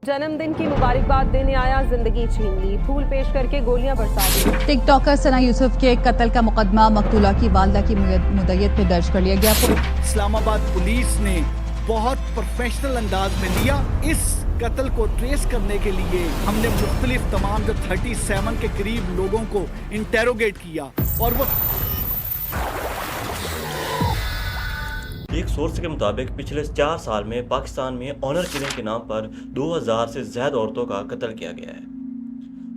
जन्मदिन की मुबारकबाद देने आया, जिंदगी छीन ली, फूल पेश करके गोलियां बरसा दी। टिक टॉकर सना यूसुफ के कत्ल का मुकदमा मकतूला की वालदा की मुद्दत पे दर्ज कर लिया गया। इस्लामाबाद पुलिस ने बहुत प्रोफेशनल अंदाज में लिया। इस कत्ल को ट्रेस करने के लिए हमने मुख्तलिफ तमाम जो 37 के करीब लोगों को इंटेरोगेट किया और वो एक सोर्स के मुताबिक पिछले 4 साल में पाकिस्तान में ऑनर किलिंग के नाम पर 2000 से ज्यादा औरतों का कत्ल किया गया है।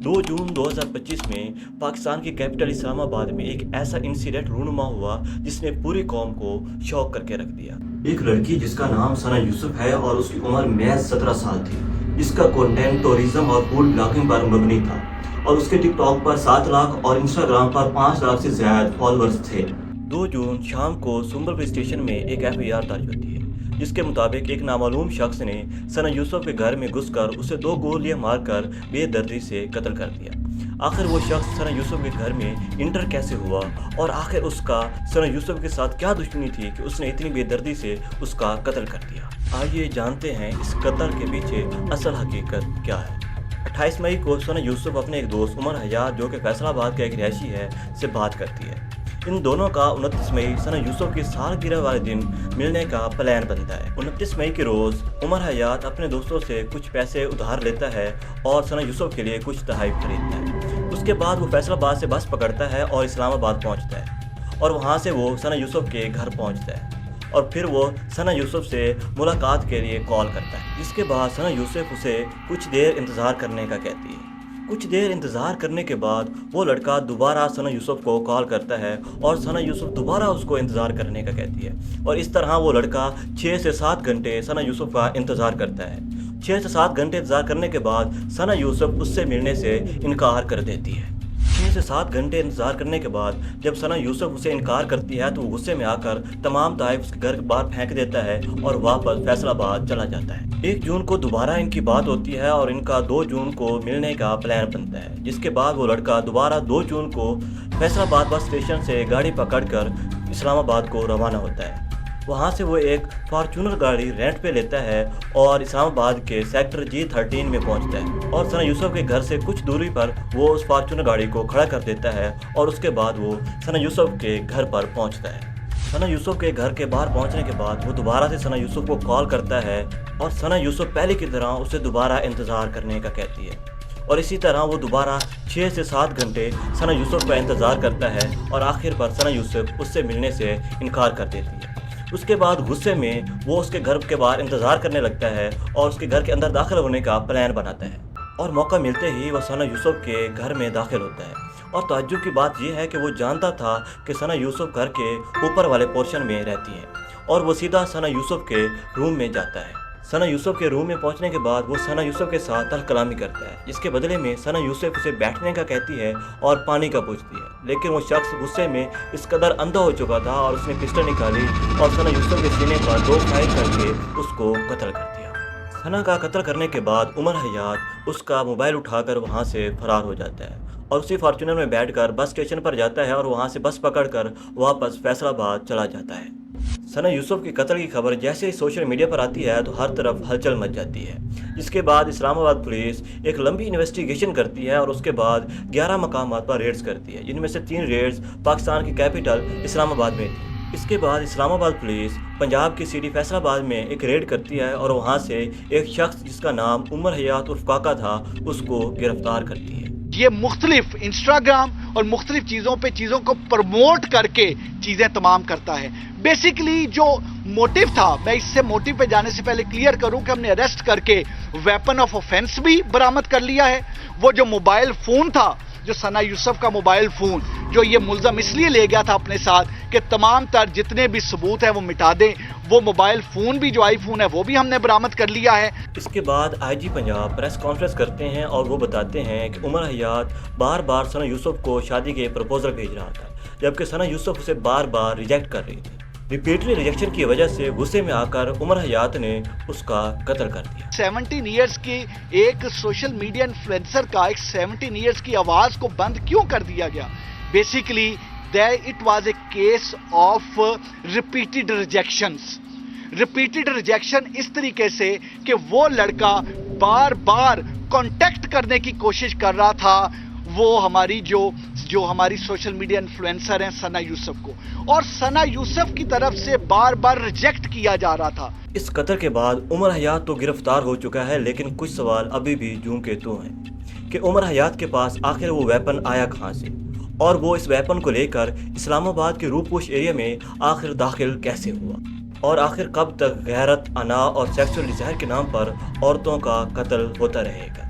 2 जून 2025 में पाकिस्तान की कैपिटल इस्लामाबाद में एक ऐसा इंसिडेंट रूनुमा हुआ जिसने पूरी कौम को शॉक करके रख दिया। एक लड़की जिसका नाम सना यूसुफ है और उसकी उम्र महज 17 साल थी, जिसका कंटेंट टूरिज्म और फूड ब्लॉगिंग पर मबनी था और उसके टिकटॉक पर 7 लाख और इंस्टाग्राम पर 5 लाख से ज्यादा फॉलोअर्स थे। 2 जून शाम को सुंबलपुर स्टेशन में एक FIR दर्ज होती है, जिसके मुताबिक एक नामालूम शख्स ने सना यूसुफ के घर में घुसकर उसे 2 गोलियां मारकर बेदर्दी से कत्ल कर दिया। आखिर वो शख्स सना यूसुफ के घर में इंटर कैसे हुआ और आखिर उसका सना यूसुफ के साथ क्या दुश्मनी थी कि उसने इतनी बेदर्दी से उसका कत्ल कर दिया। आइए जानते हैं इस कत्ल के पीछे असल हकीकत क्या है। 28 मई को सना यूसुफ अपने एक दोस्त उमर हयात, जो कि फैसलाबाद का एक रिहायशी है, से बात करती है। इन दोनों का 29 मई सना यूसुफ की सालगिरह वाले दिन मिलने का प्लान बनता है। 29 मई के रोज़ उमर हयात अपने दोस्तों से कुछ पैसे उधार लेता है और सना यूसुफ के लिए कुछ तोहफे खरीदता है। उसके बाद वो फैसलाबाद से बस पकड़ता है और इस्लामाबाद पहुंचता है और वहां से वो सना यूसुफ के घर पहुंचता है और फिर वो सना यूसुफ से मुलाकात के लिए कॉल करता है। जिसके बाद सना यूसुफ उसे कुछ देर इंतज़ार करने का कहती है। कुछ देर इंतज़ार करने के बाद वो लड़का दोबारा सना यूसुफ को कॉल करता है और सना यूसुफ दोबारा उसको इंतज़ार करने का कहती है और इस तरह वो लड़का 6 से 7 घंटे सना यूसुफ का इंतज़ार करता है। 6 से 7 घंटे इंतज़ार करने के बाद सना यूसुफ उससे मिलने से इनकार कर देती है। 6 से 7 घंटे इंतज़ार करने के बाद जब सना यूसुफ उसे इनकार करती है तो वो गुस्से में आकर तमाम तोहफे उसके घर के बाहर फेंक देता है और वापस फैसलाबाद चला जाता है। 1 जून को दोबारा इनकी बात होती है और इनका 2 जून को मिलने का प्लान बनता है। जिसके बाद वो लड़का दोबारा 2 जून को फैसलाबाद बस स्टेशन से गाड़ी पकड़कर इस्लामाबाद को रवाना होता है। वहाँ से वो एक फॉर्चूनर गाड़ी रेंट पे लेता है और इस्लामाबाद के सेक्टर G13 में पहुँचता है और सना यूसुफ के घर से कुछ दूरी पर वो उस फॉर्चूनर गाड़ी को खड़ा कर देता है और उसके बाद वो सना यूसुफ के घर पर पहुँचता है। सना यूसुफ के घर के बाहर पहुंचने के बाद वो दोबारा से सना यूसुफ को कॉल करता है और सना यूसुफ पहले की तरह उसे दोबारा इंतज़ार करने का कहती है और इसी तरह वो दोबारा 6 से 7 घंटे सना यूसुफ का इंतज़ार करता है और आखिर पर सना यूसुफ उससे मिलने से इनकार कर देती है। उसके बाद गुस्से में वो उसके घर के बाहर इंतज़ार करने लगता है और उसके घर के अंदर दाखिल होने का प्लान बनाता है और मौका मिलते ही वह सना यूसुफ के घर में दाखिल होता है। और ताज्जुब की बात यह है कि वो जानता था कि सना यूसुफ घर के ऊपर वाले पोर्शन में रहती है और वो सीधा सना यूसुफ के रूम में जाता है। सना यूसुफ के रूम में पहुंचने के बाद वो सना यूसुफ के साथ कलामी करता है, जिसके बदले में सना यूसुफ उसे बैठने का कहती है और पानी का पूछती है। लेकिन वो शख्स गुस्से में इस कदर अंधा हो चुका था और उसने पिस्टल निकाली और सना यूसुफ के सीने पर 2 फायर करके उसको कत्ल कर दिया। सना का कत्ल करने के बाद उमर हयात उसका मोबाइल उठाकर वहाँ से फरार हो जाता है और उसी फॉर्चूनर में बैठकर बस स्टेशन पर जाता है और वहाँ से बस पकड़कर वापस फैसलाबाद चला जाता है। सना यूसुफ के कत्ल की खबर जैसे ही सोशल मीडिया पर आती है तो हर तरफ हलचल मच जाती है। जिसके बाद इस्लामाबाद पुलिस एक लंबी इन्वेस्टिगेशन करती है और उसके बाद 11 मकामात पर रेड्स करती है, जिनमें से 3 रेड्स पाकिस्तान की कैपिटल इस्लामाबाद में थी। इसके बाद इस्लामाबाद पुलिस पंजाब की सिटी फैसलाबाद में एक रेड करती है और वहाँ से एक शख्स जिसका नाम उमर हयात उर्फ काका था उसको गिरफ्तार करती है। ये मुख्तलिफ इंस्टाग्राम और मुख्तलिफ चीज़ों को प्रमोट करके चीज़ें तमाम करता है। बेसिकली जो मोटिव था, मैं इससे मोटिव पे जाने से पहले क्लियर करूं कि हमने अरेस्ट करके वेपन ऑफ ऑफेंस भी बरामद कर लिया है। वो जो मोबाइल फ़ोन था, जो सना यूसुफ का मोबाइल फ़ोन, जो ये मुल्ज़म इसलिए ले गया था अपने साथ कि तमाम तर जितने भी सबूत हैं वो मिटा दें, वो मोबाइल फ़ोन भी जो आईफोन है वो भी हमने बरामद कर लिया है। इसके बाद IG पंजाब प्रेस कॉन्फ्रेंस करते हैं और वो बताते हैं कि उमर हयात बार बार सना यूसुफ को शादी के प्रपोजल भेज रहा था, जबकि सना यूसुफ उसे बार बार रिजेक्ट कर रही थी। रिपीटली रिजेक्शन की वजह से गुस्से में आकर उमर हयात ने उसका कत्ल कर दिया। 17 इयर्स की एक सोशल मीडिया इन्फ्लुएंसर का एक 17 इयर्स की आवाज़ को बंद क्यों कर दिया गया? Basically it was a case of repeated rejection इस तरीके से कि वो लड़का بار بار کانٹیکٹ کرنے کی کوشش کر رہا تھا وہ ہماری جو ہماری سوشل میڈیا انفلوئنسر ہیں ثنا یوسف کو، اور ثنا یوسف کی طرف سے بار بار ریجیکٹ کیا جا رہا تھا۔ اس قتل کے بعد عمر حیات تو گرفتار ہو چکا ہے، لیکن کچھ سوال ابھی بھی جوں کے تو ہیں کہ عمر حیات کے پاس آخر وہ ویپن آیا کہاں سے، اور وہ اس ویپن کو لے کر اسلام آباد کے روپوش ایریا میں آخر داخل کیسے ہوا، اور آخر کب تک غیرت، انا اور سیکسول ڈیزائر کے نام پر عورتوں کا قتل ہوتا رہے گا۔